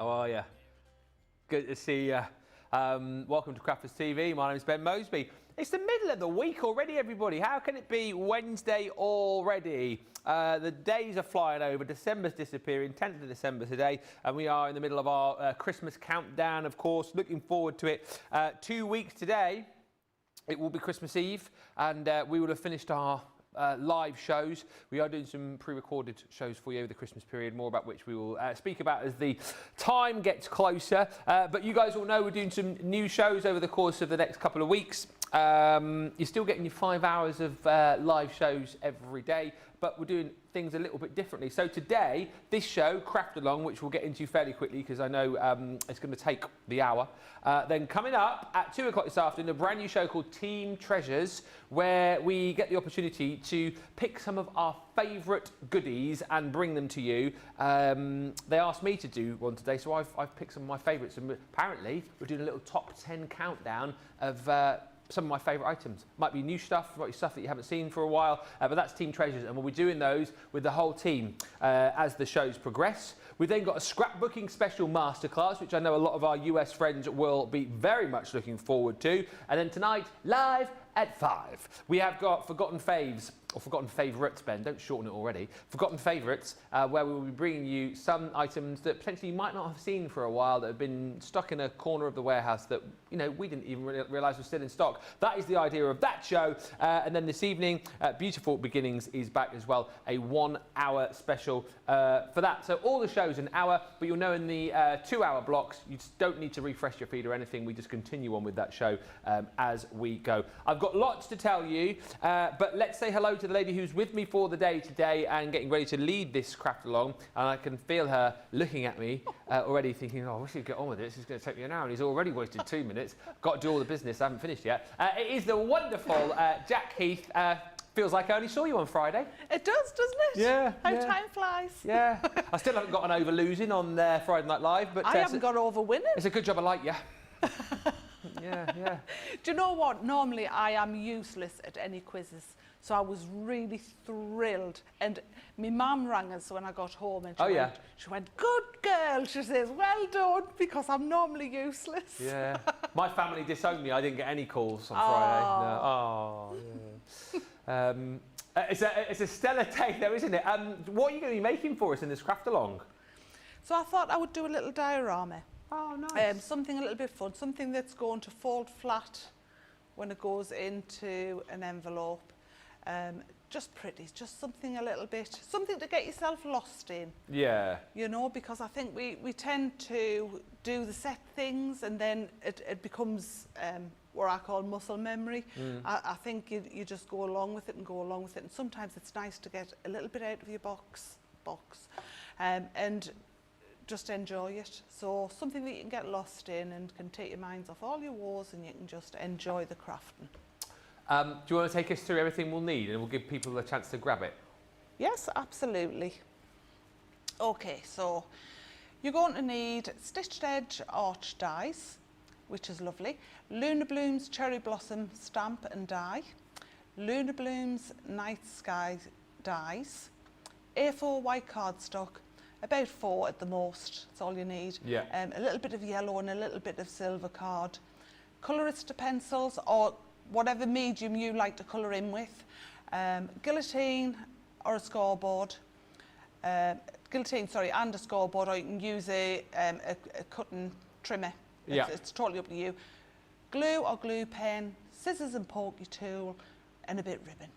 How are you? Good to see you. Welcome to Crafters TV. My name is Ben Mosby. It's the middle of the week already, everybody. How can it be Wednesday already? The days are flying over. December's disappearing. 10th of December today, and we are in the middle of our Christmas countdown, of course. Looking forward to it. 2 weeks today, it will be Christmas Eve, and we will have finished our live shows. We are doing some pre-recorded shows for you over the Christmas period, more about which we will speak about as the time gets closer. But you guys all know we're doing some new shows over the course of the next couple of weeks. You're still getting your 5 hours of live shows every day, but we're doing things a little bit differently. So today, this show, Craft Along, which we'll get into fairly quickly because I know it's going to take the hour. Then coming up at 2 o'clock this afternoon, a brand new show called Team Treasures, where we get the opportunity to pick some of our favourite goodies and bring them to you. They asked me to do one today, so I've picked some of my favourites, and apparently we're doing a little top 10 countdown of some of my favourite items. Might be new stuff, might be stuff that you haven't seen for a while, but that's Team Treasures, and we'll be doing those with the whole team as the shows progress. We've then got a scrapbooking special masterclass, which I know a lot of our US friends will be very much looking forward to. And then tonight, live at 5, we have got Forgotten Faves, or Forgotten Favourites, Ben, don't shorten it already. Forgotten Favourites, where we will be bringing you some items that potentially you might not have seen for a while, that have been stuck in a corner of the warehouse that, you know, we didn't even realise was still in stock. That is the idea of that show. And then this evening, Beautiful Beginnings is back as well, a 1 hour special for that. So all the shows an hour, but you'll know in the 2 hour blocks, you just don't need to refresh your feed or anything. We just continue on with that show as we go. I've got lots to tell you, but let's say hello to the lady who's with me for the day today and getting ready to lead this craft along. And I can feel her looking at me already thinking, oh, we should get on with this. This is going to take me an hour. And he's already wasted 2 minutes. Got to do all the business. I haven't finished yet. It is the wonderful Jak Heath. Feels like I only saw you on Friday. It does, doesn't it? Yeah. How time flies. Yeah. I still haven't gotten over losing on Friday Night Live, but I haven't got over winning. It's a good job I like you. Yeah. Do you know what? Normally I am useless at any quizzes. So I was really thrilled. And my mum rang us when I got home and she went, good girl. She says, well done, because I'm normally useless. Yeah. My family disowned me. I didn't get any calls on Friday. No. Oh, yeah. It's a stellar day though, isn't it? What are you going to be making for us in this craft along? So I thought I would do a little diorama. Oh, nice. Something a little bit fun, something that's going to fold flat when it goes into an envelope. Just pretty, just something a little bit, something to get yourself lost in. Yeah. You know, because I think we tend to do the set things and then it becomes what I call muscle memory. I think you just go along with it and go along with it. And sometimes it's nice to get a little bit out of your box and just enjoy it. So something that you can get lost in and can take your minds off all your woes and you can just enjoy the crafting. Do you want to take us through everything we'll need and we'll give people a chance to grab it? Yes, absolutely. Okay, so you're going to need Stitched Edge Arched Dies, which is lovely, Lunar Blooms Cherry Blossom Stamp and Die, Lunar Blooms Night Sky Dies, A4 white cardstock, about 4 at the most, that's all you need. Yeah. A little bit of yellow and a little bit of silver card, Colorista pencils or whatever medium you like to colour in with, Guillotine or a Scoreboard, Guillotine, sorry, and a Scoreboard, or you can use a cutting trimmer. It's totally up to you. Glue or glue pen, scissors and pokey tool, and a bit of ribbon.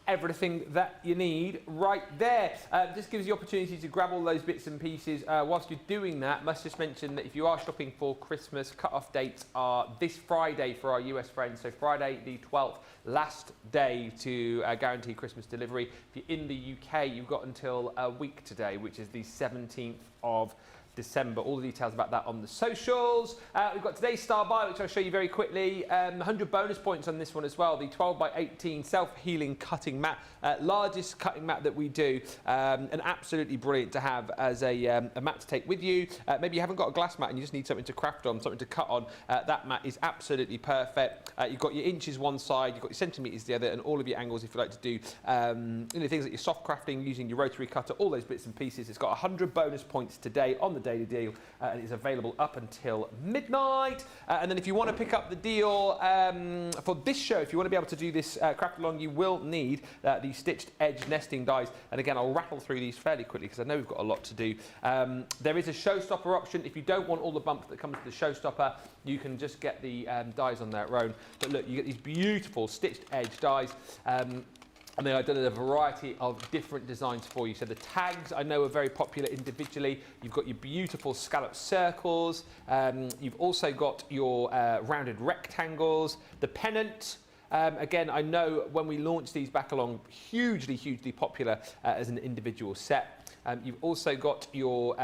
Everything that you need right there. Just gives you the opportunity to grab all those bits and pieces. Whilst you're doing that, must just mention that if you are shopping for Christmas, cut-off dates are this Friday for our US friends. So Friday the 12th, last day to guarantee Christmas delivery. If you're in the UK, you've got until a week today, which is the 17th of December. All the details about that on the socials. We've got today's star buy, which I'll show you very quickly. 100 bonus points on this one as well. The 12 by 18 self-healing cutting mat, largest cutting mat that we do, and absolutely brilliant to have as a mat to take with you. Maybe you haven't got a glass mat and you just need something to craft on, something to cut on. That mat is absolutely perfect. You've got your inches one side, you've got your centimetres the other, and all of your angles if you like to do you know, things like your soft crafting using your rotary cutter, all those bits and pieces. It's got 100 bonus points today on the daily deal, and it's available up until midnight. And then if you want to pick up the deal for this show, if you want to be able to do this craft along, you will need the Stitched Edge nesting dies. And again, I'll rattle through these fairly quickly because I know we've got a lot to do. There is a showstopper option. If you don't want all the bump that comes with the showstopper, you can just get the dies on their own. But look, you get these beautiful Stitched Edge dies. And then I've done a variety of different designs for you. So the tags I know are very popular individually. You've got your beautiful scallop circles. You've also got your rounded rectangles. The pennant. Again, I know when we launched these back along, hugely, hugely popular as an individual set. You've also got your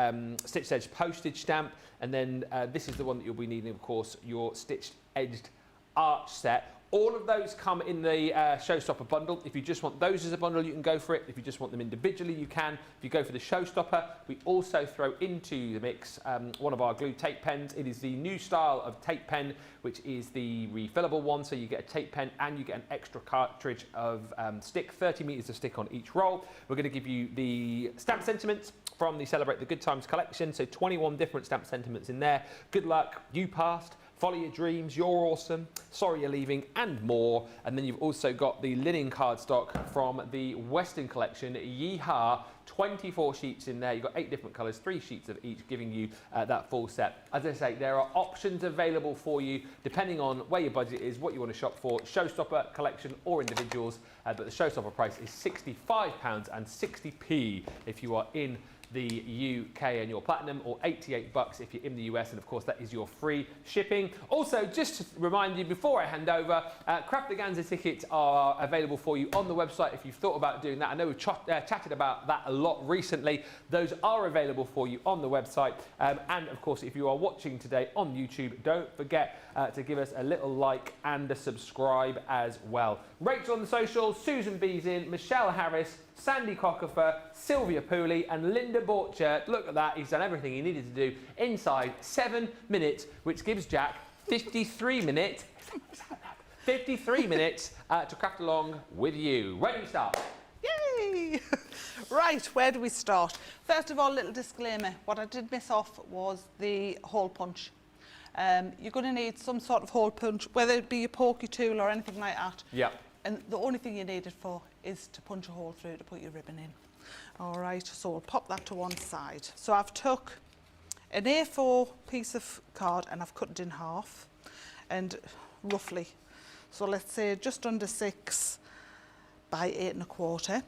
Stitched Edge postage stamp. And then this is the one that you'll be needing, of course, your Stitched Edged arch set. All of those come in the Showstopper bundle. If you just want those as a bundle, you can go for it. If you just want them individually, you can. If you go for the Showstopper, we also throw into the mix one of our glue tape pens. It is the new style of tape pen, which is the refillable one. So you get a tape pen and you get an extra cartridge of stick, 30 meters of stick on each roll. We're going to give you the stamp sentiments from the Celebrate the Good Times collection. So 21 different stamp sentiments in there. Good luck, you passed. Follow your dreams, you're awesome, sorry you're leaving, and more. And then you've also got the linen cardstock from the Western collection, Yeehaw, 24 sheets in there. You've got 8 different colours, 3 sheets of each, giving you that full set. As I say, there are options available for you, depending on where your budget is, what you want to shop for, Showstopper, collection, or individuals. But the Showstopper price is £65.60 if you are in the UK and your platinum, or $88 if you're in the US, and of course that is your free shipping. Also, just to remind you before I hand over, Crafterganza tickets are available for you on the website if you've thought about doing that. I know we've chatted about that a lot recently. Those are available for you on the website, and of course if you are watching today on YouTube, don't forget to give us a little like and a subscribe as well. Rachel on the socials, Susan B's in, Michelle Harris, Sandy Cockerfer, Sylvia Pooley and Linda Borchert. Look at that, he's done everything he needed to do inside 7 minutes, which gives Jack 53 minutes, 53 minutes to craft along with you. Ready to start? Yay! Right, where do we start? First of all, little disclaimer. What I did miss off was the hole punch. You're going to need some sort of hole punch, whether it be a pokey tool or anything like that. Yeah. And the only thing you need it for is to punch a hole through to put your ribbon in. All right, so we'll pop that to one side. So I've took an A4 piece of card and I've cut it in half, and roughly, so let's say just under 6 by 8 1/4.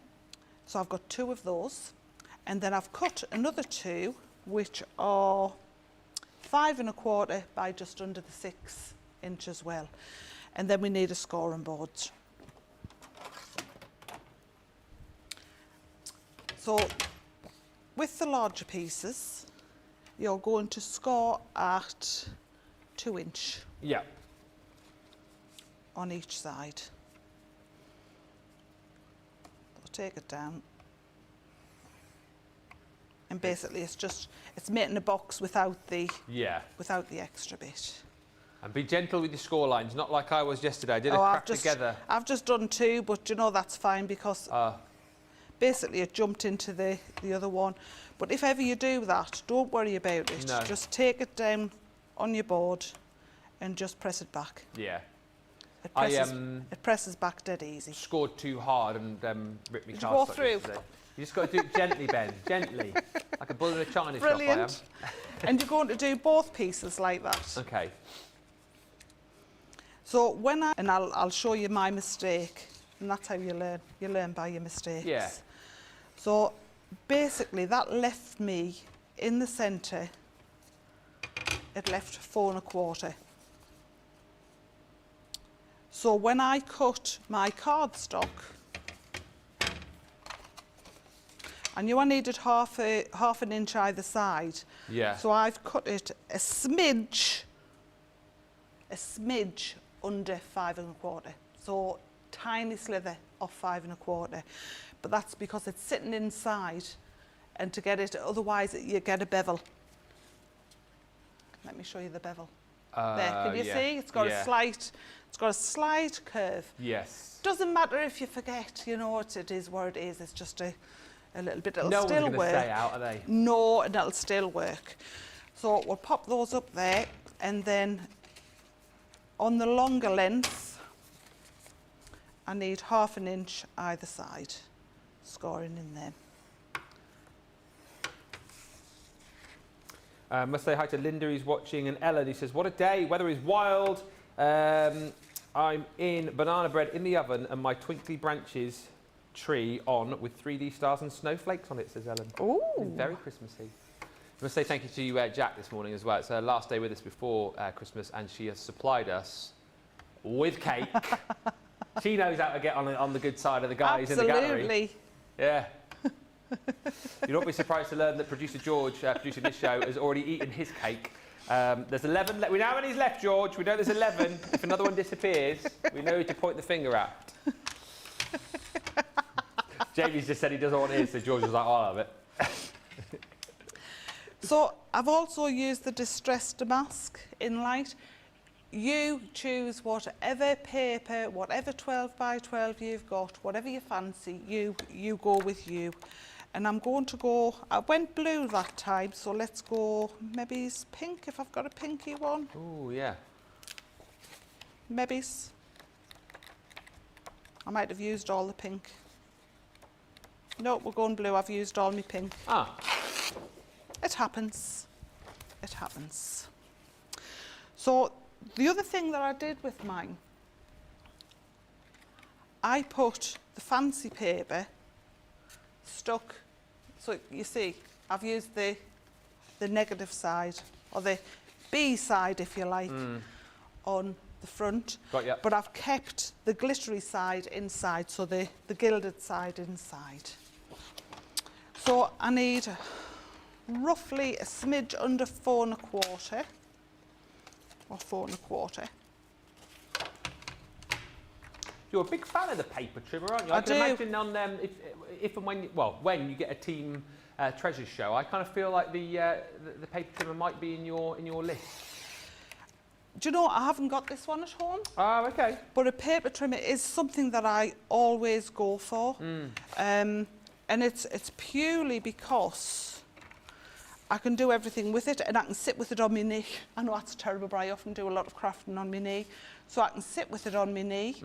So I've got 2 of those, and then I've cut another 2, which are 5 1/4 by just under the 6 inch as well. And then we need a scoring board. So with the larger pieces, you're going to score at 2 inch. Yeah. On each side. So take it down. And basically it's making a box without the extra bit. And be gentle with your score lines, not like I was yesterday. I did a craft together. I've just done 2, but you know that's fine because basically it jumped into the other one. But if ever you do that, don't worry about it. No. Just take it down on your board and just press it back. Yeah. It presses back dead easy. Scored too hard and ripped me. Did you go through? Yesterday. You just got to do it gently, Ben, gently. Like a bull in a china shop, Brilliant. I am. And you're going to do both pieces like that. Okay. So I'll show you my mistake, and that's how you learn. You learn by your mistakes. Yeah. So basically that left me in the centre, it left 4 1/4. So when I cut my cardstock, I knew I needed half an inch either side. Yeah. So I've cut it a smidge under 5 1/4. So tiny slither of 5 1/4. But that's because it's sitting inside, and to get it, otherwise you get a bevel. Let me show you the bevel. There, can you see? It's got a slight curve. Yes. Doesn't matter if you forget, you know, it is what it is. It's just a little bit, it'll No still one's work. going to stay out, are they? No, and it'll still work. So we'll pop those up there, and then on the longer length, I need half an inch either side, scoring in there. Must say hi to Linda who's watching, and Ellen who says, what a day, weather is wild. I'm in banana bread in the oven and my twinkly branches tree on with 3D stars and snowflakes on it, says Ellen. Ooh. Very Christmassy. I must say thank you to Jack this morning as well. It's her last day with us before Christmas, and she has supplied us with cake. She knows how to get on the good side of the guys in the gallery. Absolutely. Yeah. You'll not be surprised to learn that producer George, producing this show, has already eaten his cake. There's 11. We know how many's left, George. We know there's 11. If another one disappears, we know who to point the finger at. Jamie's just said he doesn't want his, so George was like, I'll have it. So I've also used the Distressed Damask in light. You choose whatever paper, whatever 12 by 12 you've got, whatever you fancy, you go with you. And I'm going to go, I went blue that time, so let's go, maybe it's pink if I've got a pinky one. Oh, yeah. Maybe I might have used all the pink. No, we're going blue, I've used all my pink. Ah. It happens. It happens. So the other thing that I did with mine, I put the fancy paper stuck, so you see, I've used the negative side, or the B side if you like, on the front. Got ya. But I've kept the glittery side inside, so the gilded side inside. So I need roughly a smidge under 4 1/4, or 4 1/4. You're a big fan of the paper trimmer, aren't you? I can imagine on if and when, when you get a team treasures show, I kind of feel like the paper trimmer might be in your list. Do you know, I haven't got this one at home. Oh, okay. But a paper trimmer is something that I always go for. And it's purely because I can do everything with it, and I can sit with it on my knee. I know that's terrible, but I often do a lot of crafting on my knee. So I can sit with it on my knee.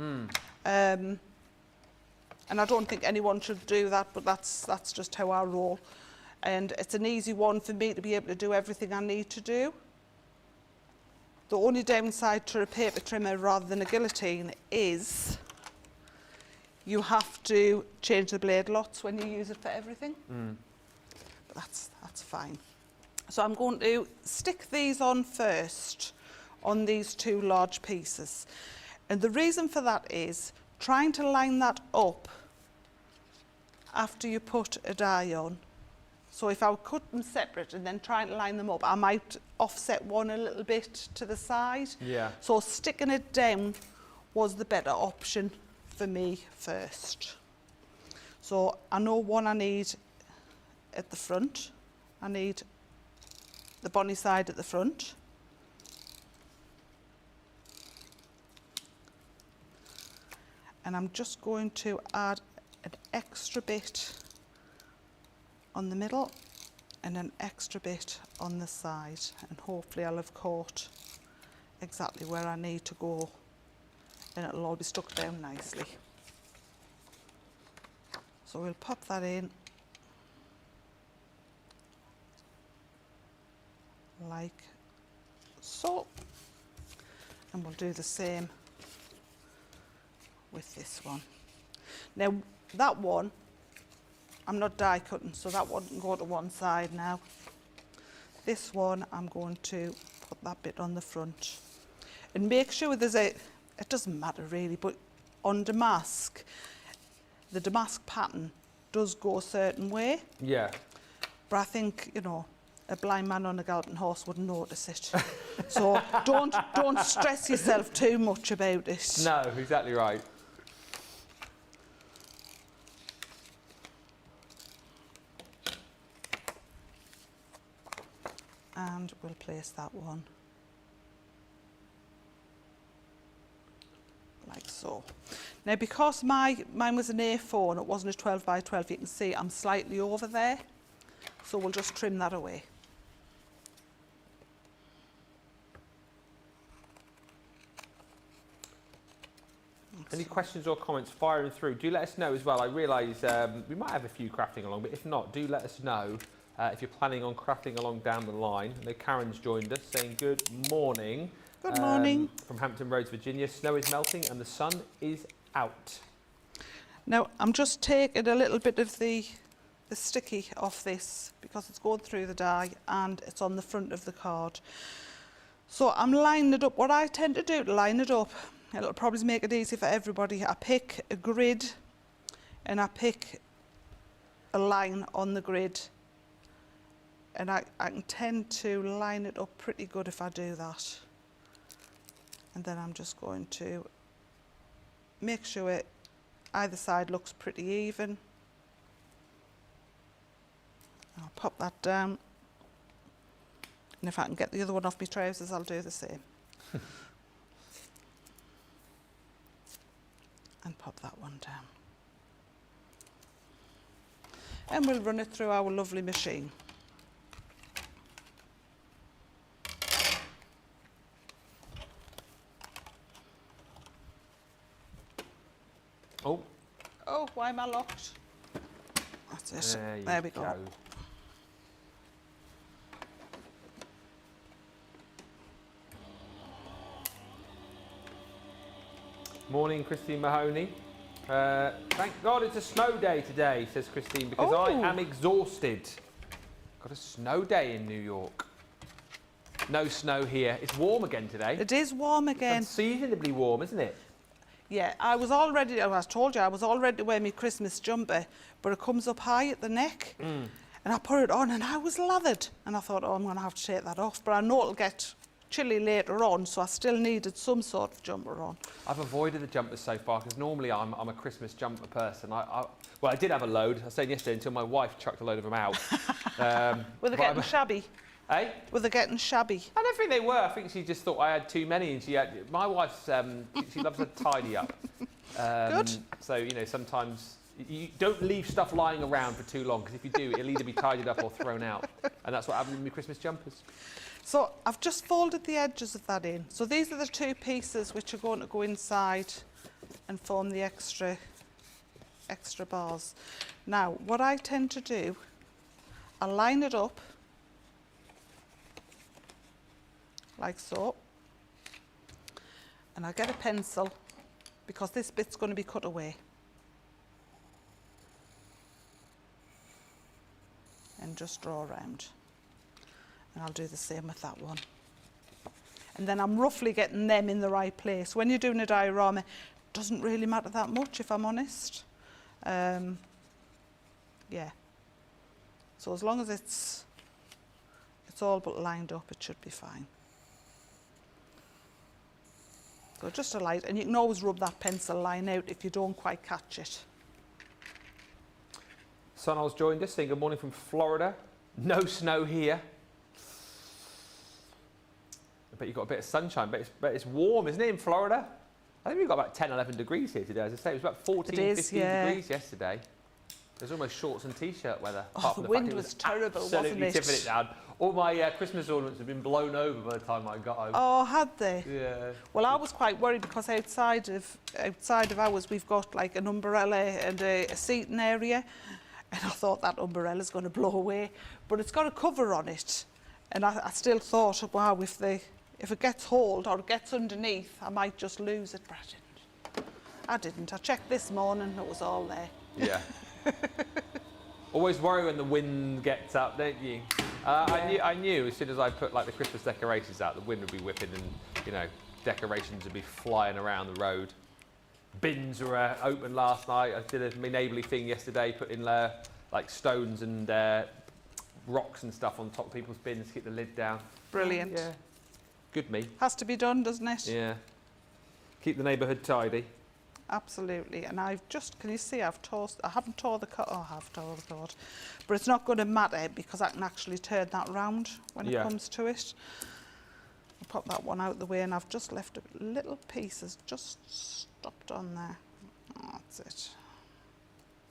And I don't think anyone should do that, but that's just how I roll. And it's an easy one for me to be able to do everything I need to do. The only downside to a paper trimmer rather than a guillotine is you have to change the blade lots when you use it for everything. But that's fine. So I'm going to stick these on first on these 2 large pieces. And the reason for that is trying to line that up after you put a die on. So if I cut them separate and then trying to line them up, I might offset one a little bit to the side. Yeah. So sticking it down was the better option for me first. So I know one I need at the front. I need the bonny side at the front. And I'm just going to add an extra bit on the middle and an extra bit on the side, and hopefully I'll have caught exactly where I need to go, and it'll all be stuck down nicely. So we'll pop that in like so, and we'll do the same with this one. Now that one, I'm not die cutting, so that one can go to one side now. This one, I'm going to put that bit on the front. And make sure there's it doesn't matter really, but on Damask, the Damask pattern does go a certain way. Yeah. But I think, you know, a blind man on a galloping horse wouldn't notice it. So don't stress yourself too much about it. No, exactly right. And we'll place that one like so. Now, because mine was an A4 and it wasn't a 12 by 12, you can see I'm slightly over there. So we'll just trim that away. Any questions or comments firing through? Do let us know as well. I realise we might have a few crafting along, but if not, do let us know if you're planning on crafting along down the line. I know Karen's joined us saying good morning. Good morning. From Hampton Roads, Virginia. Snow is melting and the sun is out. Now, I'm just taking a little bit of the sticky off this because it's going through the die and it's on the front of the card. So I'm lining it up. What I tend to do to line it up, it'll probably make it easy for everybody. I pick a grid and I pick a line on the grid, and I can tend to line it up pretty good if I do that. And then I'm just going to make sure either side looks pretty even. I'll pop that down, and if I can get the other one off my trousers, I'll do the same. And pop that one down. And we'll run it through our lovely machine. Oh. Oh, why am I locked? That's it. There we go. Morning, Christine Mahoney. Thank God it's a snow day today, says Christine, because I am exhausted. Got a snow day in New York. No snow here. It's warm again today. It is warm again. Unseasonably warm, isn't it? Yeah, I was all ready, I told you, I was all ready to wear my Christmas jumper, but it comes up high at the neck. And I put it on and I was lathered. And I thought, oh, I'm going to have to take that off. But I know it'll get chilly later on, so I still needed some sort of jumper on. I've avoided the jumpers so far because normally I'm a Christmas jumper person. Well, I did have a load. I was saying yesterday until my wife chucked a load of them out. Were they getting shabby? Eh? Were they getting shabby? I don't think they were. I think she just thought I had too many, and she had. My wife's she loves to tidy up. Good. So you know sometimes you don't leave stuff lying around for too long because if you do, it'll either be tidied up or thrown out, and that's what happened with my Christmas jumpers. So I've just folded the edges of that in. So these are the two pieces which are going to go inside and form the extra bars. Now, what I tend to do, I line it up like so, and I get a pencil because this bit's going to be cut away. And just draw around. And I'll do the same with that one. And then I'm roughly getting them in the right place. When you're doing a diorama, it doesn't really matter that much, if I'm honest. Yeah. So as long as it's all but lined up, it should be fine. So just a light, and you can always rub that pencil line out if you don't quite catch it. Sonal's joined us saying good morning from Florida. No snow here. I bet you've got a bit of sunshine, but it's warm, isn't it, in Florida? I think we've got about 10, 11 degrees here today. As I say, it was about 14, 15 degrees yesterday. It was almost shorts and T-shirt weather. Oh, the wind was terrible, wasn't it? Tipping it down. All my Christmas ornaments have been blown over by the time I got home. Oh, had they? Yeah. Well, I was quite worried because outside of ours, we've got like an umbrella and a seating area. And I thought that umbrella's going to blow away. But it's got a cover on it. And I still thought, wow, if it gets hold or it gets underneath, I might just lose it, but I didn't. I checked this morning, it was all there. Yeah. Always worry when the wind gets up, don't you? Yeah. I knew as soon as I put like the Christmas decorations out, the wind would be whipping and, you know, decorations would be flying around the road. bins were open last night. I did my neighbourly thing yesterday, putting like stones and rocks and stuff on top of people's bins to keep the lid down. Brilliant. Yeah. Good me. Has to be done, doesn't it? Yeah. Keep the neighbourhood tidy. Absolutely. And I've just, can you see, I haven't tore the card. Oh, I have tore the card. But it's not going to matter because I can actually turn that round when it comes to it. I'll pop that one out the way, and I've just left little pieces just stopped on there. Oh, that's it.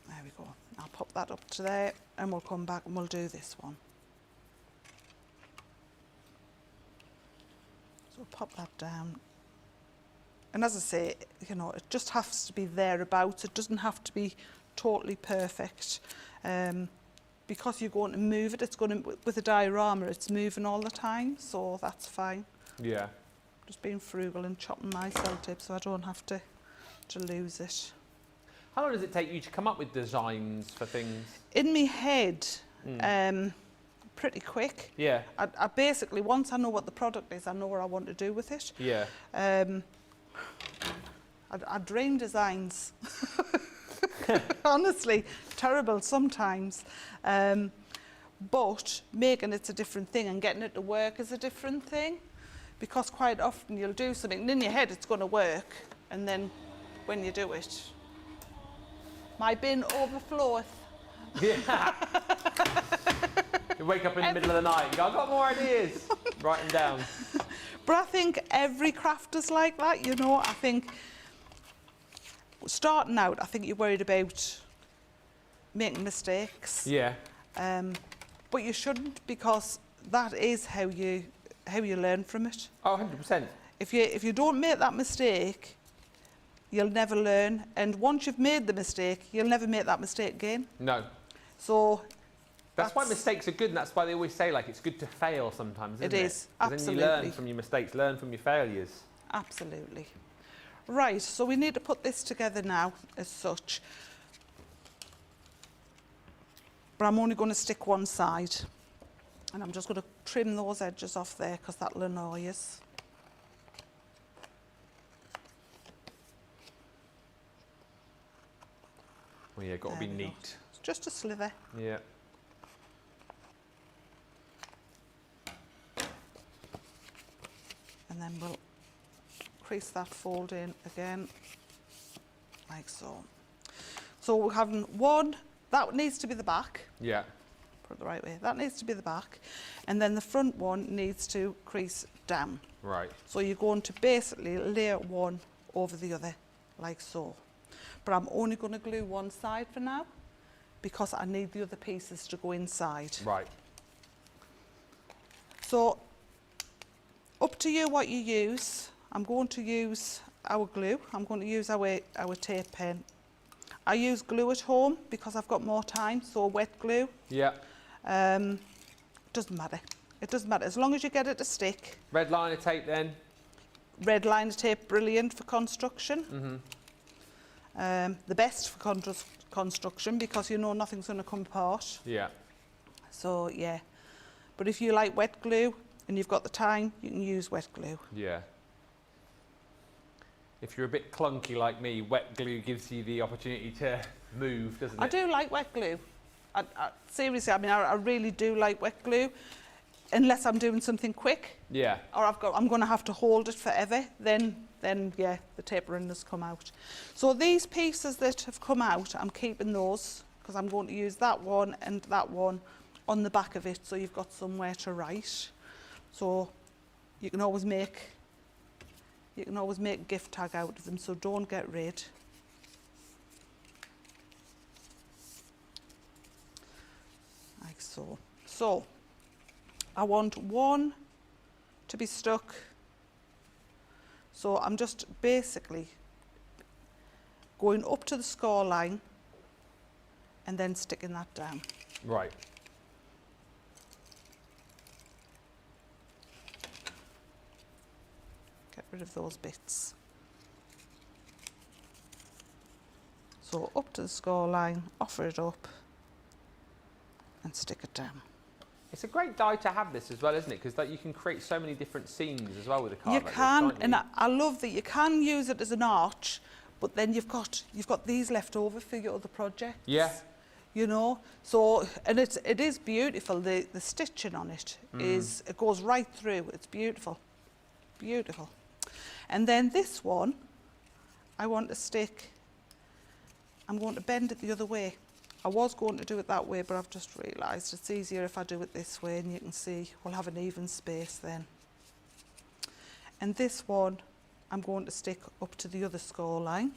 There we go. I'll pop that up to there, and we'll come back and we'll do this one. So we'll pop that down. And as I say, you know, it just has to be thereabouts. It doesn't have to be totally perfect. Because you're going to move it, it's going to, with a diorama, it's moving all the time, so that's fine. Yeah. Just being frugal and chopping my sellotape so I don't have to lose it. How long does it take you to come up with designs for things? In my head, pretty quick. Yeah. I basically, once I know what the product is, I know what I want to do with it. Yeah. I dream designs. Honestly, terrible sometimes. But making it's a different thing, and getting it to work is a different thing. Because quite often you'll do something and in your head it's going to work, and then when you do it, my bin overfloweth. Yeah. You wake up in the middle of the night and go, I've got more ideas. Write them down. But I think every craft is like that, you know. I think starting out, I think you're worried about making mistakes. Yeah. But you shouldn't, because that is how you learn from it. Oh, 100%. If you don't make that mistake, you'll never learn. And once you've made the mistake, you'll never make that mistake again. No. So that's why mistakes are good, and that's why they always say, like, it's good to fail sometimes, isn't it? It is, Then absolutely. you learn from your mistakes, learn from your failures. Absolutely. Right, so we need to put this together now as such. But I'm only going to stick one side. And I'm just going to trim those edges off there because that'll annoy us. Well, yeah, got to be neat. It's just a slither. Yeah. And then we'll crease that fold in again, like so. So we're having one, that needs to be the back. Yeah. Put it the right way. That needs to be the back. And then the front one needs to crease down. Right. So you're going to basically layer one over the other, like so. But I'm only going to glue one side for now, because I need the other pieces to go inside. Right. So, up to you what you use. I'm going to use our glue. I'm going to use our tape pen. I use glue at home because I've got more time, so wet glue. Yeah. Doesn't matter. It doesn't matter, as long as you get it to stick. Red liner tape then? Red liner tape, brilliant for construction. The best for construction, because you know nothing's going to come apart. Yeah. So, yeah. But if you like wet glue and you've got the time, you can use wet glue. Yeah. If you're a bit clunky like me, wet glue gives you the opportunity to move, doesn't it? I do like wet glue. Seriously, I mean, I really do like wet glue, unless I'm doing something quick. Yeah. Or I'm going to have to hold it forever. Then yeah, the tapering has come out. So these pieces that have come out, I'm keeping those because I'm going to use that one and that one on the back of it, so you've got somewhere to write. So you can always make a gift tag out of them, so don't get rid. Like so. So I want one to be stuck. So I'm just basically going up to the score line and then sticking that down. Right. Get rid of those bits. So up to the score line, offer it up and stick it down. It's a great die to have this as well, isn't it? Because like, you can create so many different scenes as well with a card. You like can, this, can't and you? I love that you can use it as an arch, but then you've got these left over for your other projects. Yeah. You know, so, and it is beautiful. The stitching on it it goes right through. It's beautiful, beautiful. And then this one, I want to stick, I'm going to bend it the other way. I was going to do it that way, but I've just realised it's easier if I do it this way, and you can see we'll have an even space then. And this one, I'm going to stick up to the other score line.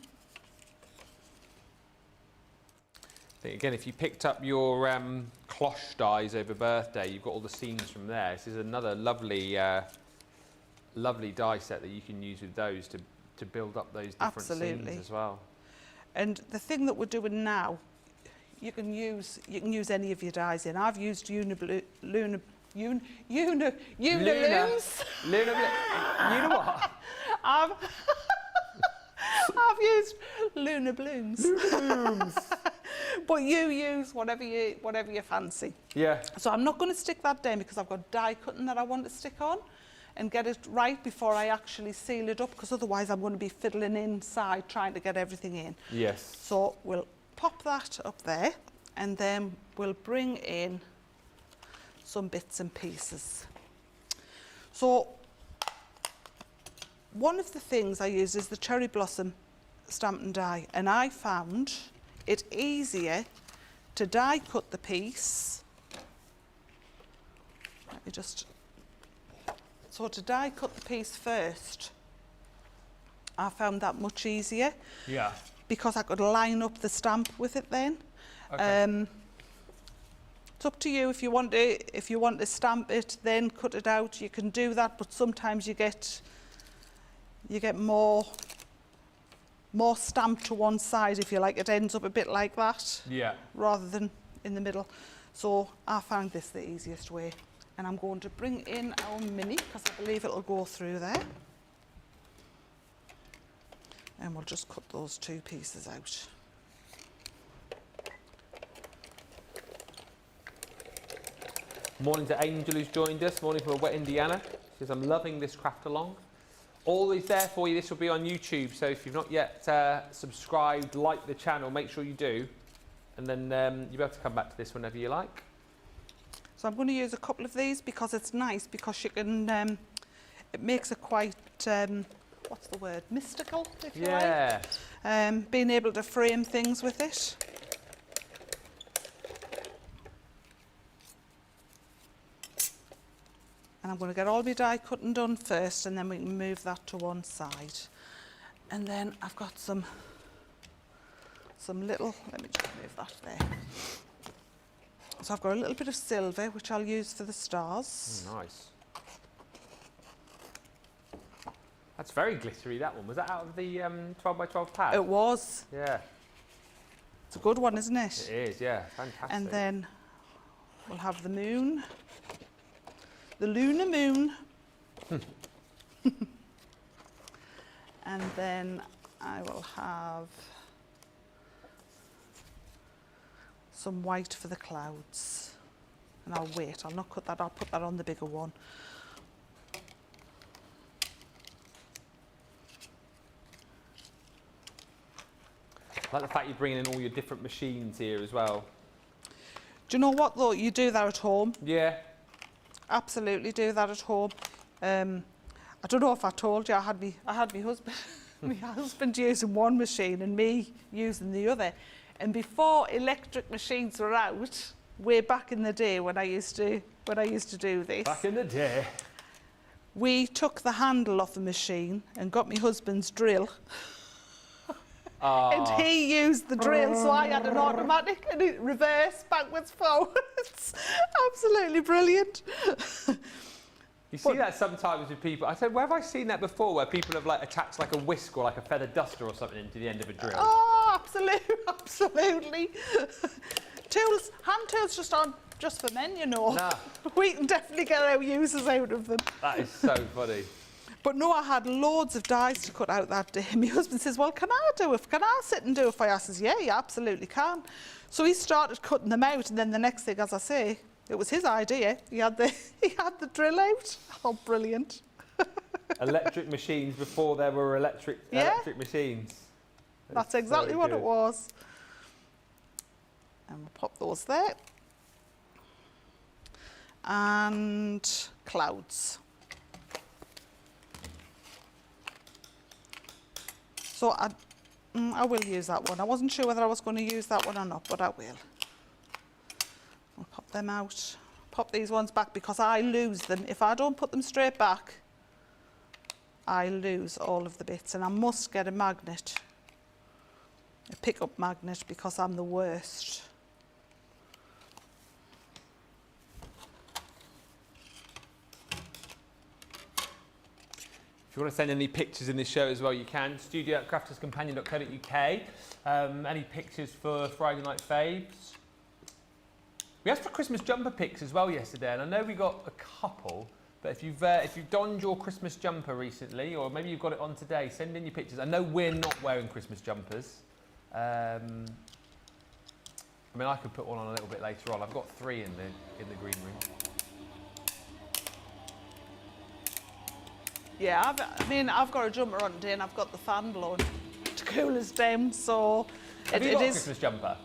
Again, if you picked up your cloche dies over birthday, you've got all the seams from there. This is another lovely, lovely die set that you can use with those to build up those different seams as well. And the thing that we're doing now, you can use any of your dies in. I've used Lunar Blooms. Lunar what? I've used Lunar Blooms. But you use whatever you fancy. Yeah. So I'm not going to stick that down because I've got die cutting that I want to stick on and get it right before I actually seal it up, because otherwise I'm going to be fiddling inside trying to get everything in. Yes. So we'll pop that up there, and then we'll bring in some bits and pieces. So one of the things I use is the cherry blossom stamp and die, and I found it easier to die cut the piece. Let me just, so to die cut the piece first, I found that much easier. Yeah. Because I could line up the stamp with it then. Okay. It's up to you if you want to stamp it, then cut it out. You can do that, but sometimes you get more stamp to one side, if you like. It ends up a bit like that. Yeah. Rather than in the middle. So I found this the easiest way. And I'm going to bring in our mini, because I believe it'll go through there. And we'll just cut those two pieces out. Morning to Angel, who's joined us. Morning from Wet Indiana. She says, I'm loving this craft along. Always there for you. This will be on YouTube, so if you've not yet subscribed, like the channel, make sure you do. And then you'll be able to come back to this whenever you like. So I'm going to use a couple of these because it's nice, because you can, it makes it quite, what's the word, mystical, if you like. Being able to frame things with it. And I'm going to get all my die cutting done first, and then we can move that to one side. And then I've got some little, let me just move that there. So I've got a little bit of silver, which I'll use for the stars. Oh, nice. That's very glittery, that one. Was that out of the 12 by 12 pad? It was. Yeah. It's a good one, isn't it? It is, yeah. Fantastic. And then we'll have the moon. The lunar moon. And then I will have some white for the clouds. And I'll wait, I'll not cut that, I'll put that on the bigger one. I like the fact you're bringing in all your different machines here as well. Do you know what though? You do that at home. Yeah. Absolutely do that at home. I don't know if I told you, I had my husband, my husband using one machine and me using the other. And before electric machines were out, way back in the day when I used to do this. Back in the day. We took the handle off the machine and got my husband's drill. And he used the drill, so I had an automatic, and it reversed, backwards, forwards. Absolutely brilliant. You see that sometimes with people. I said, where have I seen that before, where people have like attached like a whisk or like a feather duster or something into the end of a drill? Oh, absolutely, absolutely. Tools, hand tools just for men, you know. Nah. We can definitely get our uses out of them. That is so funny. But no, I had loads of dies to cut out that day. My husband says, well, can I do it? Can I sit and do it for you? I says, yeah, you absolutely can. So he started cutting them out, and then the next thing, as I say, it was his idea. He had the drill out. Oh, brilliant. Electric machines before there were electric machines. That's exactly so what it good. was. And we'll pop those there. And clouds. So I will use that one. I wasn't sure whether I was going to use that one or not, but I will. I'll pop them out. Pop these ones back because I lose them. If I don't put them straight back, I lose all of the bits, and I must get a magnet, a pick-up magnet, because I'm the worst. If you want to send any pictures in this show as well, you can. studio@crafterscompanion.co.uk. Any pictures for Friday Night Faves? We asked for Christmas jumper pics as well yesterday, and I know we got a couple. But if you've donned your Christmas jumper recently, or maybe you've got it on today, send in your pictures. I know we're not wearing Christmas jumpers. I mean, I could put one on a little bit later on. I've got 3 in the green room. Yeah, I've got a jumper on today and I've got the fan blowing to cool us down, so Have you got a Christmas jumper?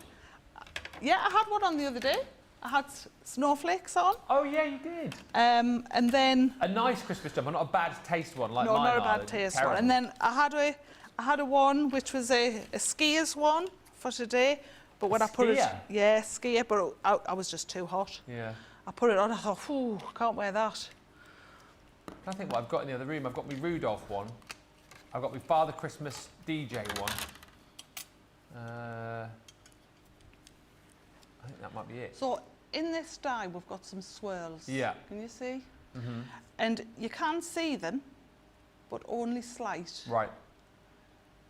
Yeah, I had one on the other day. I had snowflakes on. Oh yeah, you did. And then a nice Christmas jumper, not a bad taste one like no, mine. not a bad taste one. And then I had a one which was a skier's one for today, but when I put it, skier, but I was just too hot. Yeah. I put it on. I thought, "Ooh, can't wear that." I think what I've got in the other room. I've got my Rudolph one. I've got my Father Christmas DJ one. I think that might be it. So in this die, we've got some swirls. Yeah. Can you see? Mm-hmm. And you can see them, but only slight. Right.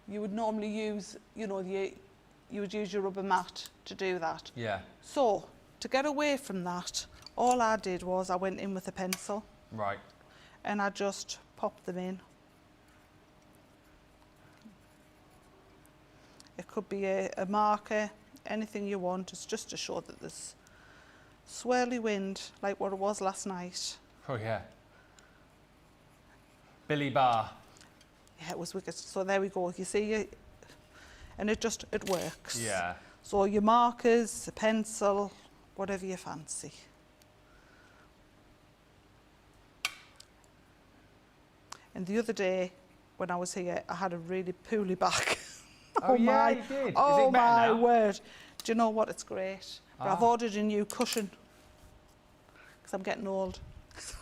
You would normally use, you would use your rubber mat to do that. Yeah. So to get away from that, all I did was I went in with a pencil. Right. And I just popped them in. It could be a marker, anything you want. It's just to show that there's swirly wind like what it was last night. Oh yeah. Billy Bar. Yeah, it was wicked. So there we go. You see, and it works. Yeah. So your markers, a pencil, whatever you fancy. And the other day, when I was here, I had a really poorly back. Oh yeah, you did. Oh Is it better my now? word. Do you know what? It's great. But I've ordered a new cushion because I'm getting old. So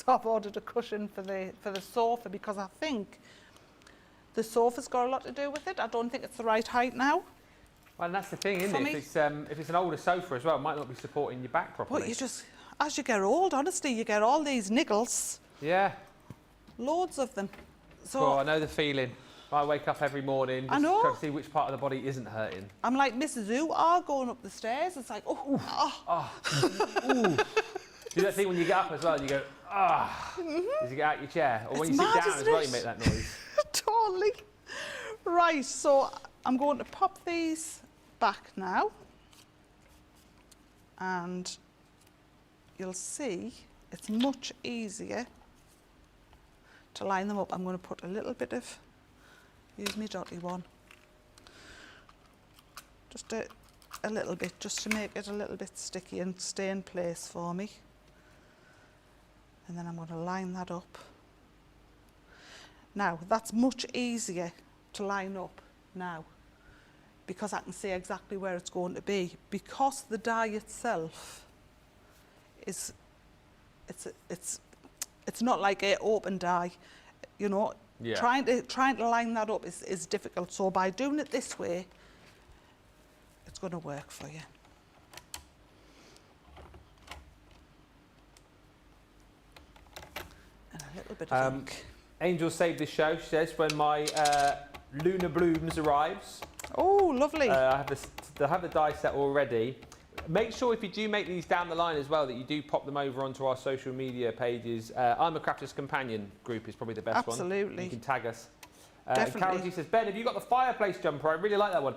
I've ordered a cushion for the sofa because I think the sofa's got a lot to do with it. I don't think it's the right height now. Well, and that's the thing, isn't it? If it's an older sofa as well, it might not be supporting your back properly. But you just, as you get old, honestly, you get all these niggles. Yeah. Loads of them. So Well, I know the feeling. I wake up every morning just I know. trying to see which part of the body isn't hurting. I'm like Mrs. Ooh going up the stairs. It's like, Ooh. Do that thing when you get up as well, you go, as you get out your chair. Or when It's you sit mad, down as isn't well, it? you make that noise. Totally. Right, so I'm going to pop these back now. And you'll see it's much easier to line them up. I'm going to put a little bit of, use me dotty one. Just a little bit, just to make it a little bit sticky and stay in place for me. And then I'm going to line that up. Now, that's much easier to line up now because I can see exactly where it's going to be. Because the die itself is, it's not like an open die, you know. Yeah. Trying to line that up is difficult. So by doing it this way, it's going to work for you. And a little bit of ink. Angel saved this show, she says, when my Lunar Blooms arrives. Oh, lovely. I have the die set already. Make sure if you do make these down the line as well that you do pop them over onto our social media pages. I'm a Crafters Companion group is probably the best one. Absolutely. You can tag us. Definitely. Carol G says, Ben, have you got the fireplace jumper? I really like that one.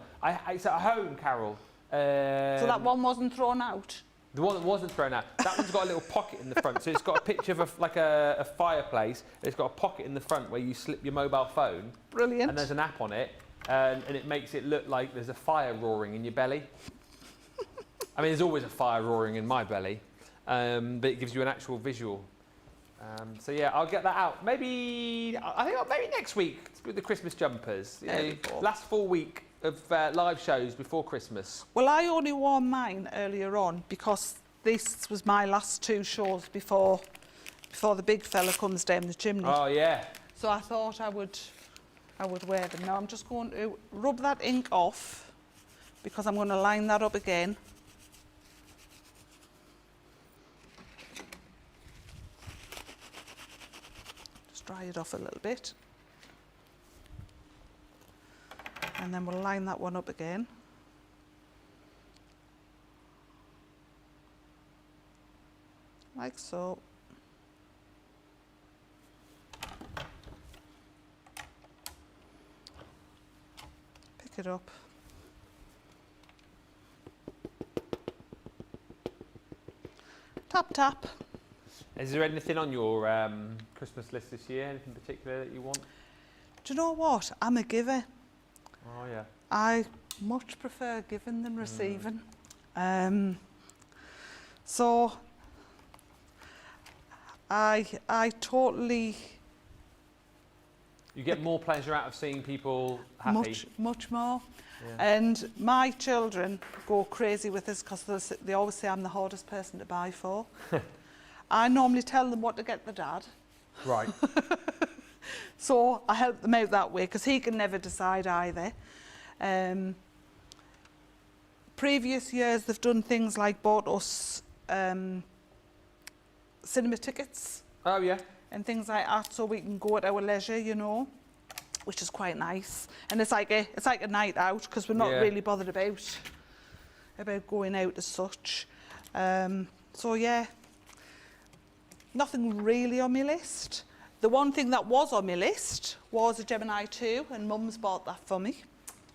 It's at home, Carol. So that one wasn't thrown out? The one that wasn't thrown out. That one's got a little pocket in the front. So it's got a picture of a fireplace. It's got a pocket in the front where you slip your mobile phone. Brilliant. And there's an app on it. and it makes it look like there's a fire roaring in your belly. I mean, there's always a fire roaring in my belly, but it gives you an actual visual. So yeah, I'll get that out. Maybe, I think maybe next week with the Christmas jumpers. You know, last full week of live shows before Christmas. Well, I only wore mine earlier on because this was my last 2 shows before the big fella comes down the chimney. Oh yeah. So I thought I would wear them. Now I'm just going to rub that ink off because I'm going to line that up again. Just dry it off a little bit. And then we'll line that one up again. Like so. Pick it up. Tap, tap. Is there anything on your Christmas list this year? Anything particular that you want? Do you know what? I'm a giver. Oh yeah. I much prefer giving than receiving. So I totally... You get more pleasure out of seeing people happy. Much more. Yeah. And my children go crazy with this because they always say I'm the hardest person to buy for. I normally tell them what to get the dad. Right. So I help them out that way because he can never decide either. Previous years they've done things like bought us cinema tickets. Oh yeah. And things like that so we can go at our leisure, you know, which is quite nice. And it's like a night out because we're not really bothered about going out as such. So yeah, nothing really on my list. The one thing that was on my list was a Gemini 2, and Mum's bought that for me.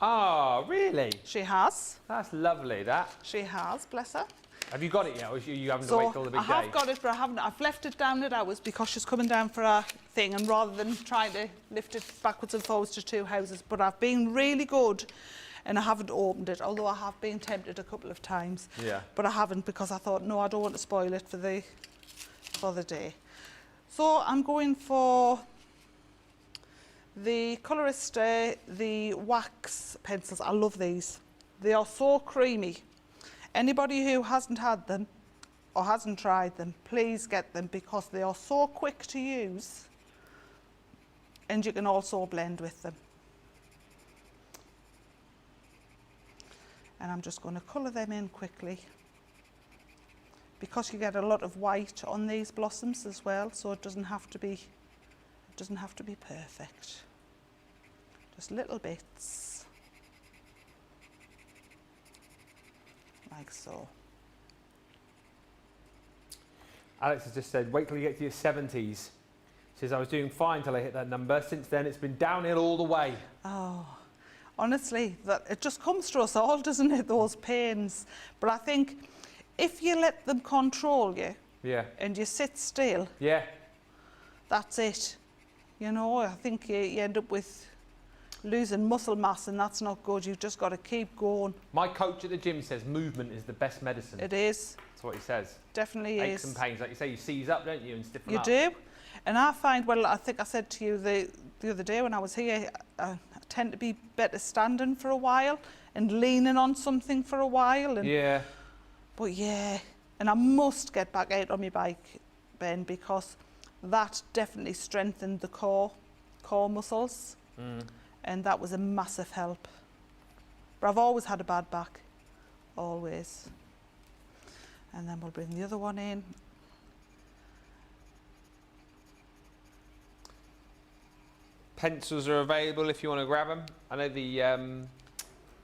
Oh, really? She has. That's lovely, that. She has, bless her. Have you got it yet, or you having to wait till the big day? I have got it, but I haven't. I've left it down at ours because she's coming down for a thing, and rather than trying to lift it backwards and forwards to 2 houses, but I've been really good, and I haven't opened it, although I have been tempted a couple of times. Yeah. But I haven't because I thought, no, I don't want to spoil it for the day. So I'm going for the Colorista, the wax pencils. I love these. They are so creamy. Anybody who hasn't had them or hasn't tried them, please get them because they are so quick to use and you can also blend with them. And I'm just going to colour them in quickly because you get a lot of white on these blossoms as well, so it doesn't have to be perfect. Just little bits. Like so. Alex has just said, wait till you get to your 70s. She says, I was doing fine till I hit that number. Since then, it's been downhill all the way. Oh, honestly, it just comes to us all, doesn't it, those pains? But I think if you let them control you and you sit still, that's it. You know, I think you end up with losing muscle mass, and that's not good. You've just got to keep going. My coach at the gym says movement is the best medicine. It is. That's what he says. Definitely Aches is. and pains, like you say, you seize up, don't you, and stiffen up. You do. And I find, well, I think I said to you the other day when I was here, I tend to be better standing for a while and leaning on something for a while. And, but yeah, and I must get back out on my bike, Ben, because that definitely strengthened the core muscles. And that was a massive help. But I've always had a bad back, always. And then we'll bring the other one in. Pencils are available if you want to grab them. I know the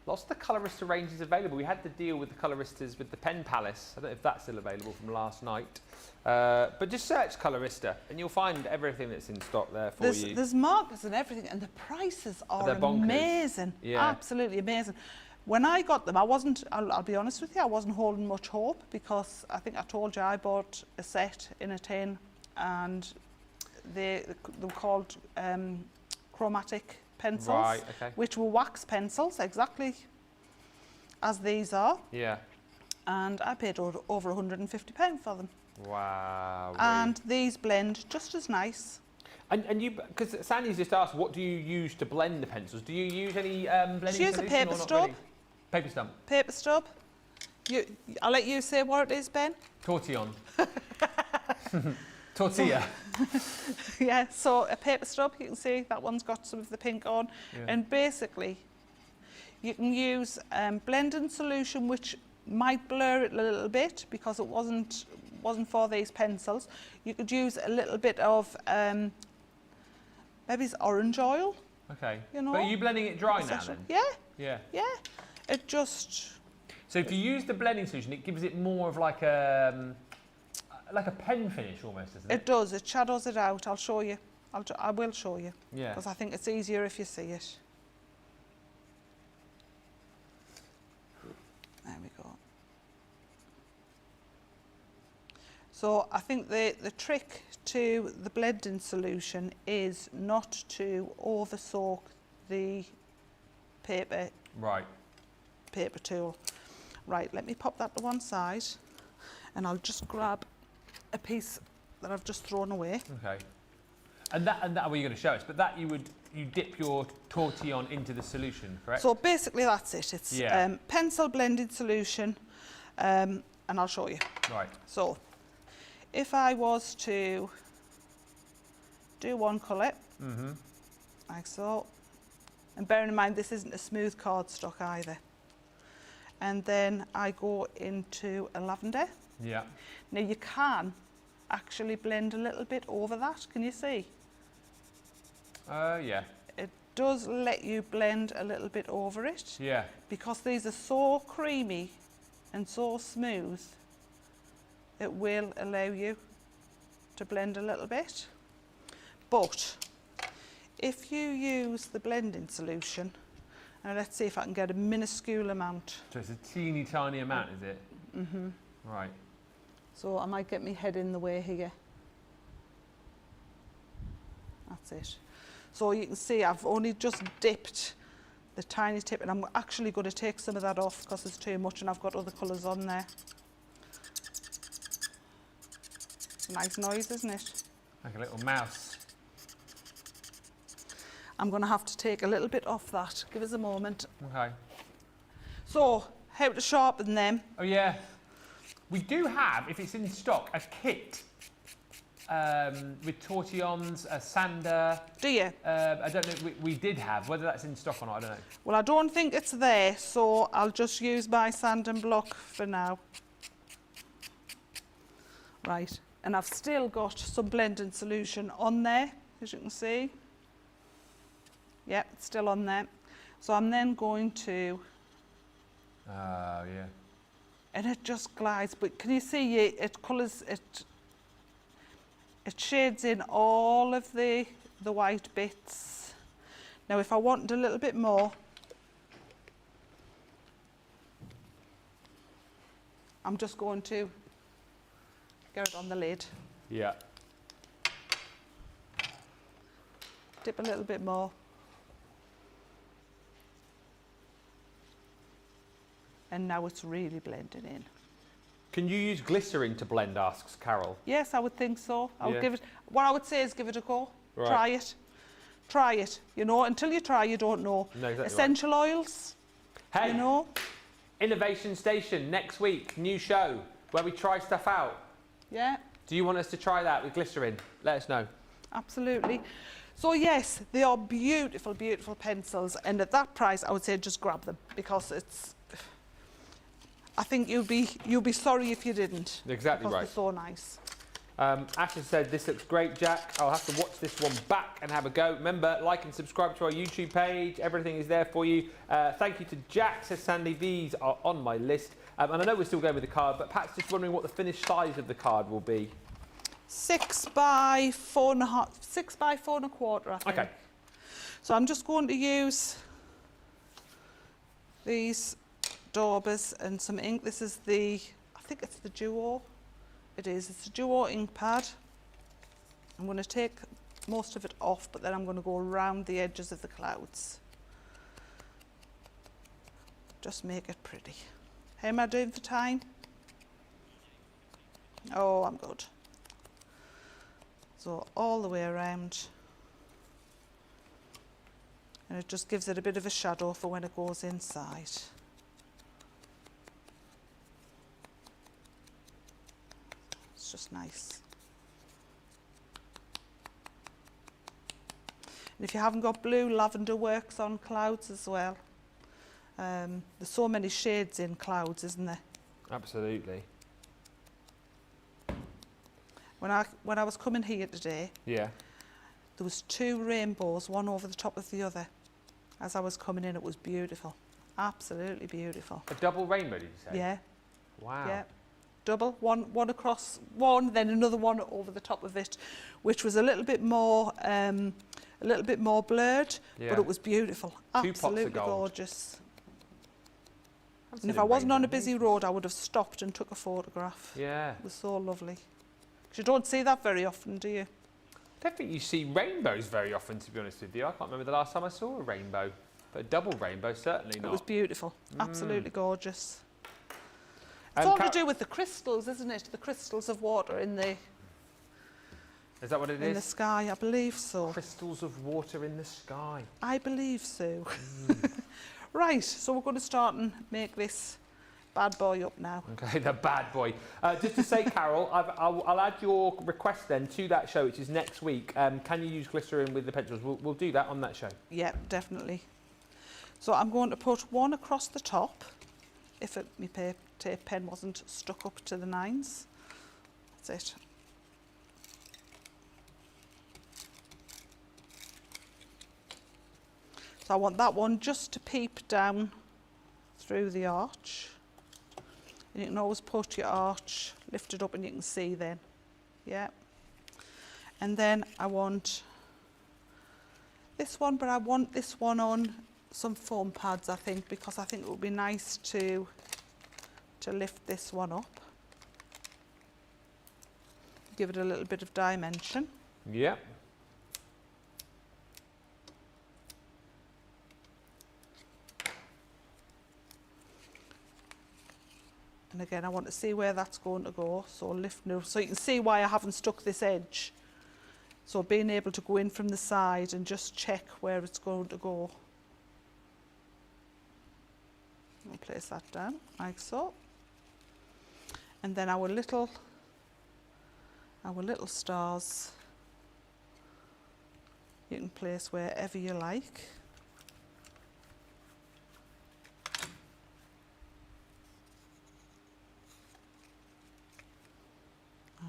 lots of the Colorista range is available. We had to deal with the Coloristas with the Pen Palace. I don't know if that's still available from last night. But just search Colorista and you'll find everything that's in stock there for you. There's markers and everything, and the prices are amazing. Absolutely amazing. When I got them, I'll be honest with you, I wasn't holding much hope because I think I told you I bought a set in a tin, and they were called chromatic pencils, Right, okay. which were wax pencils, exactly as these are. Yeah. And I paid over £150 for them. Wow. And these blend just as nice. And you, because Sandy's just asked, what do you use to blend the pencils? Do you use any blending She uses a solution paper or not stub. really? Paper stump. Paper stub. I'll let you say what it is, Ben. Tortillon. Tortilla. Yeah, so a paper stub, you can see that one's got some of the pink on. Yeah. And basically, you can use blending solution, which might blur it a little bit because it wasn't for these pencils. You could use a little bit of maybe it's orange oil. Okay. You know, but are you blending it dry now then? Yeah. Yeah. Yeah. It just. So if you use the blending solution, it gives it more of like a pen finish almost, doesn't it? It does. It shadows it out. I'll show you. I will show you. Yeah. Because I think it's easier if you see it. There we go. So I think the trick to the blending solution is not to over soak the paper tool. Right, let me pop that to one side and I'll just grab a piece that I've just thrown away. Okay. And that what you're going to show us, but that you dip your tortillon into the solution, correct? So basically that's it. It's pencil blended solution, and I'll show you. Right. So if I was to do one colour, like so, and bearing in mind this isn't a smooth cardstock either, and then I go into a lavender. Yeah. Now you can actually blend a little bit over that, can you see? Yeah. It does let you blend a little bit over it. Yeah. Because these are so creamy and so smooth, it will allow you to blend a little bit. But if you use the blending solution, and let's see if I can get a minuscule amount. So it's a teeny tiny amount, is it? Mm-hmm. Right. So I might get my head in the way here. That's it. So you can see I've only just dipped the tiny tip, and I'm actually going to take some of that off because it's too much and I've got other colours on there. Nice noise, isn't it? Like a little mouse. I'm going to have to take a little bit off that. Give us a moment. Okay. So, how to sharpen them. Oh yeah. We do have, if it's in stock, a kit with tortillons, a sander. Do you? I don't know, we did have, whether that's in stock or not, I don't know. Well, I don't think it's there, so I'll just use my sand and block for now. Right, and I've still got some blending solution on there, as you can see. Yeah, it's still on there. So I'm then going to... Oh, yeah. And it just glides, but can you see it colours, it shades in all of the white bits. Now if I wanted a little bit more, I'm just going to get it on the lid. Yeah. Dip a little bit more. And now it's really blending in. Can you use glycerin to blend, asks Carol? Yes, I would think so. I would Yeah. give it, what I would say is give it a go. Right. Try it. Try it. You know, until you try, you don't know. No, exactly Essential oils, Hey, you know. Innovation Station, next week, new show, where we try stuff out. Yeah, Do you want us to try that with glycerin? Let us know. absolutely. So yes, they are beautiful, beautiful pencils. And at that price, I would say just grab them because it's... I think you'd be sorry if you didn't. Exactly because right. They're so nice. Ashley said, this looks great, Jack. I'll have to watch this one back and have a go. Remember, like and subscribe to our YouTube page. Everything is there for you. Thank you to Jack, says Sandy. These are on my list. And I know we're still going with the card, but Pat's just wondering what the finished size of the card will be. 6 by 4.5, 6 by 4.25, I think. Okay. So I'm just going to use these daubers and some ink. This is I think it's the Duo. It is, it's a Duo ink pad. I'm going to take most of it off, but then I'm going to go around the edges of the clouds. Just make it pretty. How am I doing for time? Oh, I'm good. So all the way around. And it just gives it a bit of a shadow for when it goes inside. It's just nice. And if you haven't got blue, lavender works on clouds as well. There's so many shades in clouds, isn't there? Absolutely. When I was coming here today, Yeah. there was 2 rainbows, one over the top of the other. As I was coming in, it was beautiful. Absolutely beautiful. A double rainbow, did you say? Yeah. Wow. Yeah. Double, one across one, then another one over the top of it, which was a little bit more blurred, Yeah. but it was beautiful. 2 pots of Absolutely gold. gorgeous. Haven't And seen if a I wasn't on a rainbow in busy ages. road, I would have stopped and took a photograph. Yeah. It was so lovely. 'Cause you don't see that very often, do you? I don't think you see rainbows very often, to be honest with you. I can't remember the last time I saw a rainbow. But a double rainbow, certainly not. It was beautiful. Absolutely gorgeous. It's And all to do with the crystals, isn't it? The crystals of water in the Is that what it in the is? sky, I believe so. Crystals of water in the sky. I believe so. Right, so we're going to start and make this bad boy up now. Okay, the bad boy. Just to say, Carol, I'll add your request then to that show, which is next week. Can you use glycerin with the pencils? We'll do that on that show. Yeah, definitely. So I'm going to put one across the top, if my tape pen wasn't stuck up to the 9s. That's it. So I want that one just to peep down through the arch. And you can always put your arch, lift it up and you can see then. Yeah. And then I want this one, but I want this one on some foam pads, I think, because I think it would be nice to lift this one up. Give it a little bit of dimension. Yeah. And again, I want to see where that's going to go. So lift now, so you can see why I haven't stuck this edge. So being able to go in from the side and just check where it's going to go. I'll place that down like so. And then our little stars, you can place wherever you like.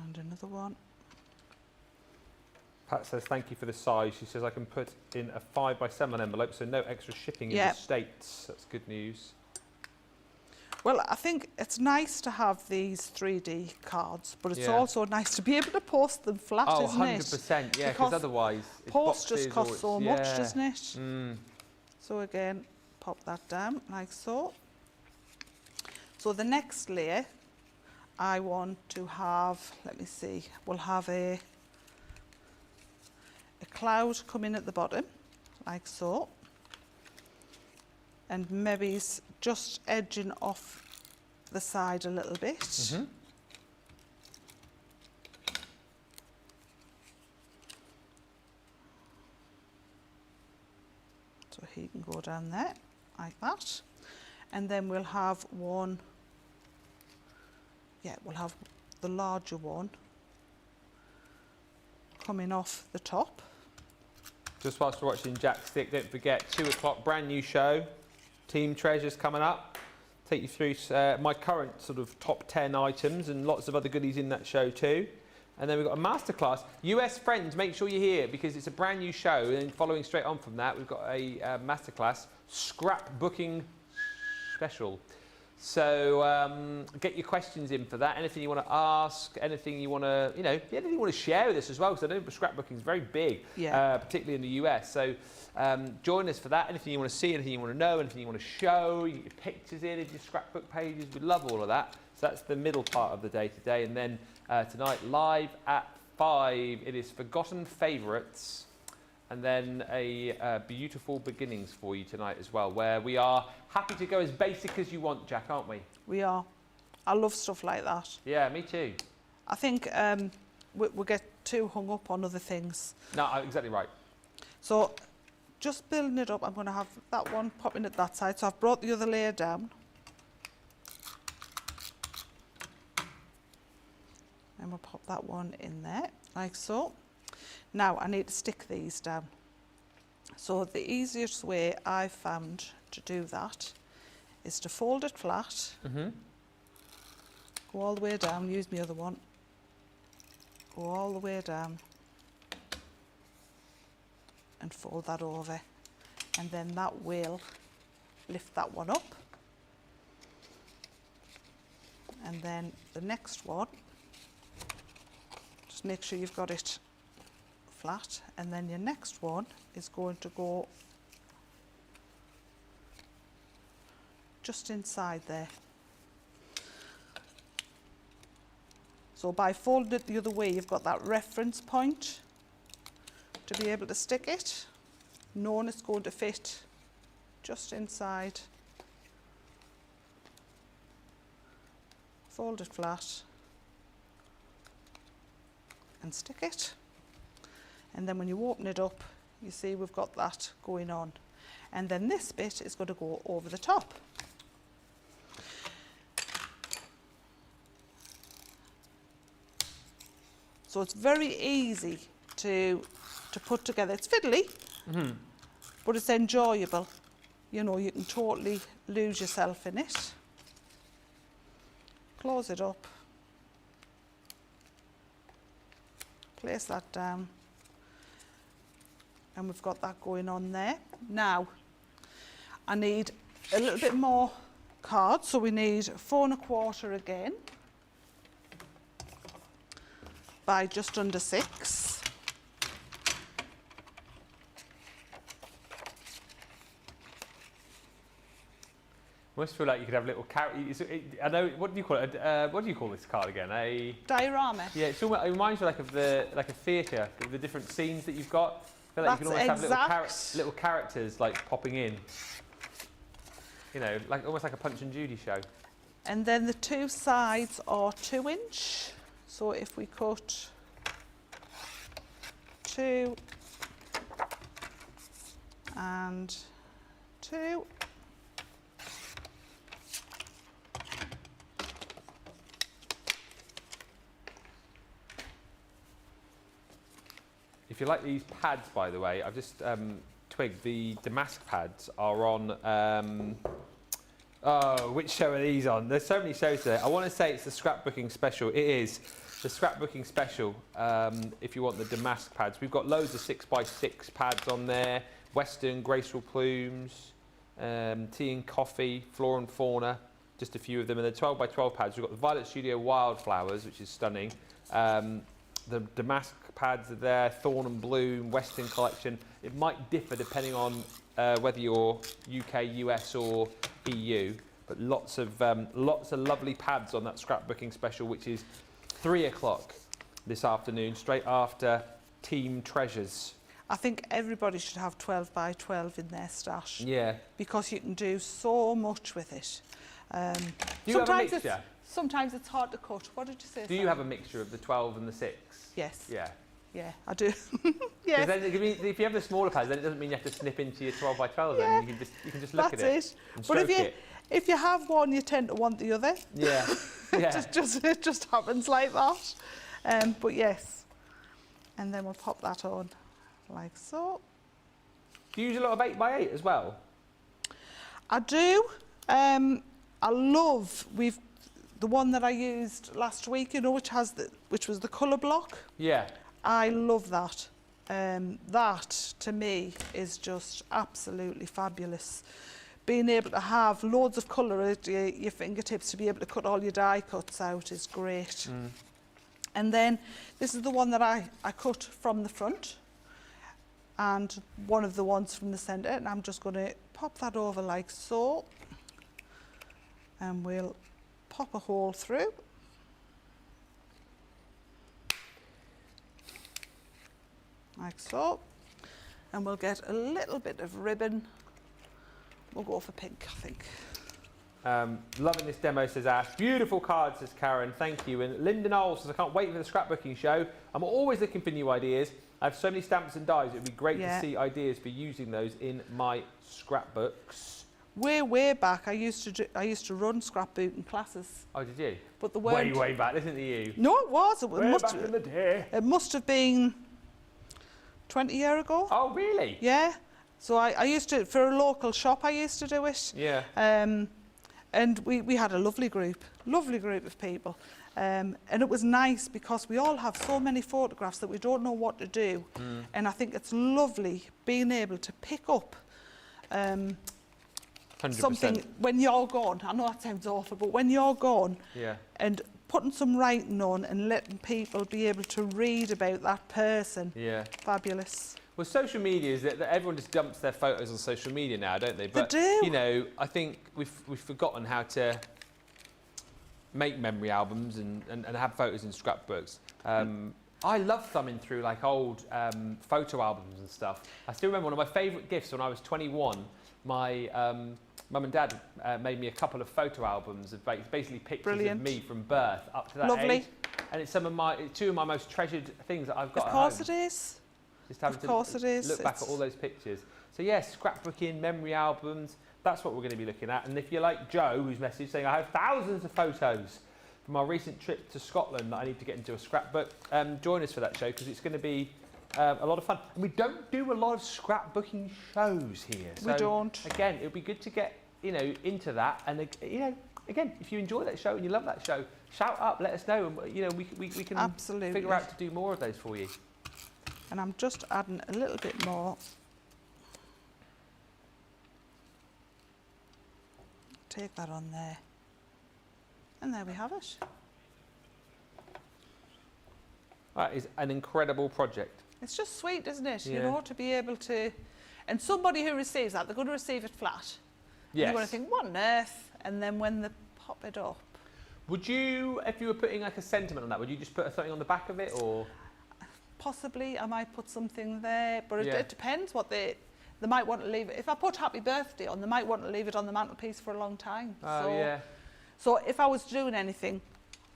And another one. Pat says, thank you for the size. She says, I can put in a 5x7 envelope, so no extra shipping in the States. That's good news. Well, I think it's nice to have these 3D cards, but it's Yeah. also nice to be able to post them flat, Oh, isn't it? 100%, yeah, Because because otherwise it's Post boxes just or costs it's- so much, doesn't it? Mm. So again, pop that down like so. So the next layer, I want to have, let me see, we'll have a cloud come in at the bottom, like so. And maybe just edging off the side a little bit. Mm-hmm. So he can go down there, like that. And then we'll have one, we'll have the larger one coming off the top. Just whilst we're watching Jak Stick, don't forget, 2 o'clock, brand new show. Team Treasures coming up. Take you through my current sort of top 10 items and lots of other goodies in that show too. And then we've got a masterclass. US friends, make sure you're here because it's a brand new show. And then following straight on from that, we've got a masterclass, scrapbooking special. So get your questions in for that. Anything you want to ask, anything you want to, anything you want to share with us as well. Because I know scrapbooking is very big, particularly in the US. So join us for that. Anything you want to see, anything you want to know, anything you want to show, you get your pictures in of your scrapbook pages. We love all of that. So that's the middle part of the day today. And then tonight, live at 5, it is Forgotten Favourites. And then a Beautiful Beginnings for you tonight as well, where we are happy to go as basic as you want, Jack, aren't we? We are. I love stuff like that. Yeah, me too. I think we get too hung up on other things. No, exactly right. So just building it up, I'm going to have that one popping at that side. So I've brought the other layer down. And we'll pop that one in there, like so. Now I need to stick these down. So the easiest way I've found to do that is to fold it flat, go all the way down, use my other one, go all the way down and fold that over, and then that will lift that one up. And then the next one, just make sure you've got it flat, and then your next one is going to go just inside there. So by folding it the other way, you've got that reference point to be able to stick it, knowing it's going to fit just inside. Fold it flat and stick it. And then when you open it up, you see we've got that going on. And then this bit is going to go over the top. So it's very easy to put together. It's fiddly, but it's enjoyable. You know, you can totally lose yourself in it. Close it up. Place that down. And we've got that going on there. Now, I need a little bit more card, so we need 4 1/4 again by just under 6. I almost feel like you could have little I know, what do you call it? What do you call this card again? A diorama. Yeah, it reminds me of like a theatre, the different scenes that you've got. I feel like you can almost have little characters like popping in. You know, like almost like a Punch and Judy show. And then the 2 sides are 2 inch. So if we cut 2 and 2. If you like these pads, by the way, I've just twigged the Damask pads are on. Oh, which show are these on? There's so many shows today. I want to say it's the scrapbooking special. It is the scrapbooking special. If you want the Damask pads, we've got loads of 6x6 pads on there. Western, Graceful Plumes, Tea and Coffee, Flora and Fauna, just a few of them. And the 12x12 pads, we've got the Violet Studio Wildflowers, which is stunning. The Damask pads are there, Thorn and Bloom, Western collection. It might differ depending on whether you're UK, US or EU, but lots of lovely pads on that scrapbooking special, which is 3 o'clock this afternoon, straight after Team Treasures. I think everybody should have 12x12 in their stash. Yeah. Because you can do so much with it. Do you have a mixture? Sometimes it's hard to cut. What did you say? Do you have a mixture of the 12 and the 6? Yes. Yeah. Yeah, I do. Yes. Then, if you have the smaller pads, then it doesn't mean you have to snip into your 12x12. Yeah. Then you can just look at it. That's it. But if you have one, you tend to want the other. Yeah. Yeah. it just happens like that. But yes. And then we'll pop that on like so. Do you use a lot of 8x8 as well? I do. I love the one that I used last week, you know, which was the colour block. Yeah. I love that. That to me is just absolutely fabulous. Being able to have loads of colour at your fingertips to be able to cut all your die cuts out is great. And then this is the one that I cut from the front and one of the ones from the centre, and I'm just going to pop that over like so, and we'll pop a hole through. like so. And we'll get a little bit of ribbon. We'll go for pink, I think. Loving this demo, says Ash. Beautiful card, says Karen. Thank you. And Linda Knowles says, I can't wait for the scrapbooking show. I'm always looking for new ideas. I have so many stamps and dies. It would be great to see ideas for using those in my scrapbooks. Way back, I used to run scrapbooking classes. Oh, did you? But the way back, listen to you. No, it was. Back in the day. It must have been 20 years ago. Oh, really? Yeah. So I used to, for a local shop, I used to do it. Yeah. And we had a lovely group of people. And it was nice because we all have so many photographs that we don't know what to do. And I think it's lovely being able to pick up 100%. Something when you're gone. I know that sounds awful, but when you're gone, and putting some writing on and letting people be able to read about that person. Yeah. Fabulous. Well, social media is that everyone just dumps their photos on social media now, don't they? But, they do. You know, I think we've forgotten how to make memory albums and have photos in scrapbooks. I love thumbing through like old photo albums and stuff. I still remember one of my favourite gifts when I was 21. My mum and dad made me a couple of photo albums of basically pictures of me from birth up to that age. And it's two of my most treasured things that I've got at home. Of course it is. Just having to look back at all those pictures. So yes, scrapbooking, memory albums, that's what we're going to be looking at. And if you're like Joe, who's messaged saying, I have thousands of photos from our recent trip to Scotland that I need to get into a scrapbook, join us for that show because it's going to be a lot of fun. And we don't do a lot of scrapbooking shows here. So we don't. Again, it would be good to get into that. And again, if you enjoy that show and you love that show, shout up, let us know, and we can figure out to do more of those for you. And I'm just adding a little bit more. Take that on there. And there we have it. That is an incredible project. It's just sweet, isn't it? You know, to be able to... And somebody who receives that, they're going to receive it flat. Yes. You're going to think, what on earth? And then when they pop it up... Would you, if you were putting like a sentiment on that, would you just put something on the back of it, or...? Possibly, I might put something there, but it depends what they might want to leave it. If I put happy birthday on, they might want to leave it on the mantelpiece for a long time. So if I was doing anything,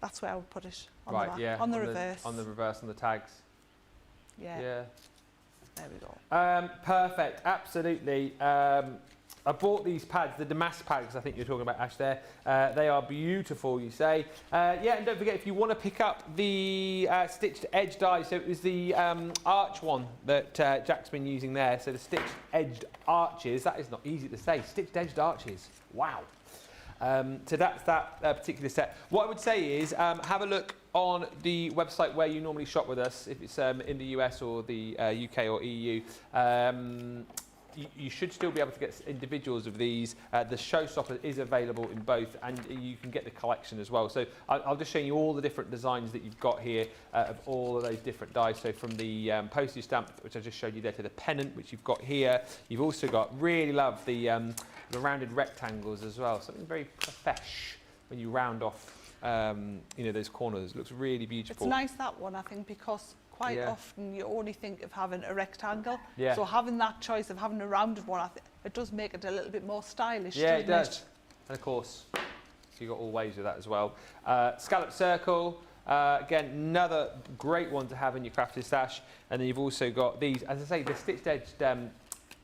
that's where I would put it, on the back, on the reverse. On the reverse, on the tags. Yeah. There we go. Perfect, absolutely. I bought these pads, the Damask pads I think you're talking about, Ash, there. They are beautiful, you say. And don't forget, if you want to pick up the Stitched Edge dies, so it was the arch one that Jack's been using there, so the Stitched Edged Arches, that is not easy to say, Stitched Edged Arches, wow. So that's that particular set. What I would say is have a look on the website where you normally shop with us, if it's in the US or the UK or EU. You should still be able to get individuals of these. The showstopper is available in both, and you can get the collection as well. So I'll just show you all the different designs that you've got here of all of those different dies. So from the postage stamp, which I just showed you there, to the pennant, which you've got here. You've also got, really love the rounded rectangles as well. Something very profesh when you round off, those corners. It looks really beautiful. It's nice, that one, I think, because quite often you only think of having a rectangle. So having that choice of having a rounded one, it does make it a little bit more stylish, doesn't it does. And of course, so you've got all ways with that as well. Scallop circle, again, another great one to have in your crafted stash. And then you've also got these, as I say, the stitched edge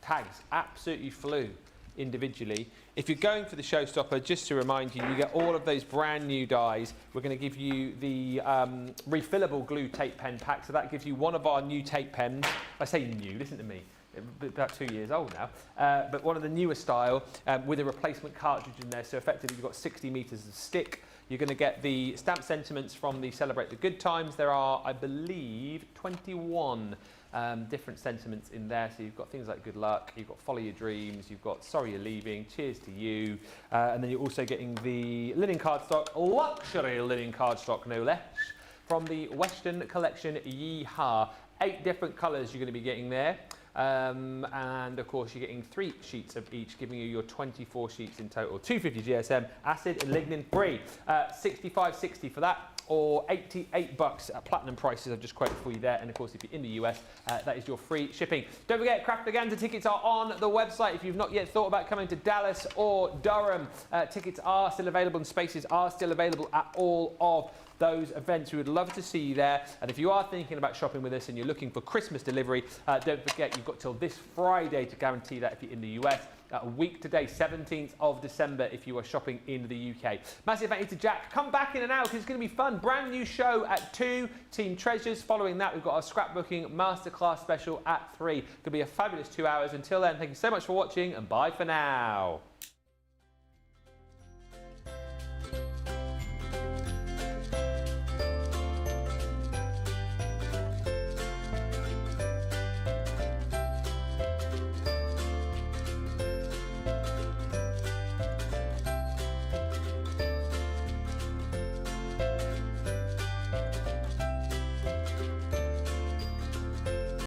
tags absolutely flew individually. If you're going for the showstopper, just to remind you, you get all of those brand new dies. We're going to give you the refillable glue tape pen pack, so that gives you one of our new tape pens. I say new, listen to me, about 2 years old now, but one of the newer style with a replacement cartridge in there, so effectively you've got 60 metres of stick. You're going to get the stamp sentiments from the Celebrate the Good Times. There are, I believe, 21 different sentiments in there. So you've got things like good luck, you've got follow your dreams, you've got sorry you're leaving, cheers to you, and then you're also getting the linen cardstock, luxury linen cardstock no less, from the Western Collection Yeehaw. 8 different colours you're going to be getting there. And of course you're getting 3 sheets of each, giving you your 24 sheets in total. 250 GSM, acid and lignin free. 65.60 for that. or $88 at platinum prices. I've just quoted for you there. And of course, if you're in the US, that is your free shipping. Don't forget, Crafterganza tickets are on the website. If you've not yet thought about coming to Dallas or Durham, tickets are still available and spaces are still available at all of those events. We would love to see you there. And if you are thinking about shopping with us and you're looking for Christmas delivery, don't forget you've got till this Friday to guarantee that if you're in the US. A week today, 17th of December, if you are shopping in the UK. Massive thank you to Jack. Come back in and out because it's going to be fun. Brand new show at 2, Team Treasures. Following that, we've got our scrapbooking masterclass special at 3. Could be a fabulous 2 hours. Until then, thank you so much for watching and bye for now.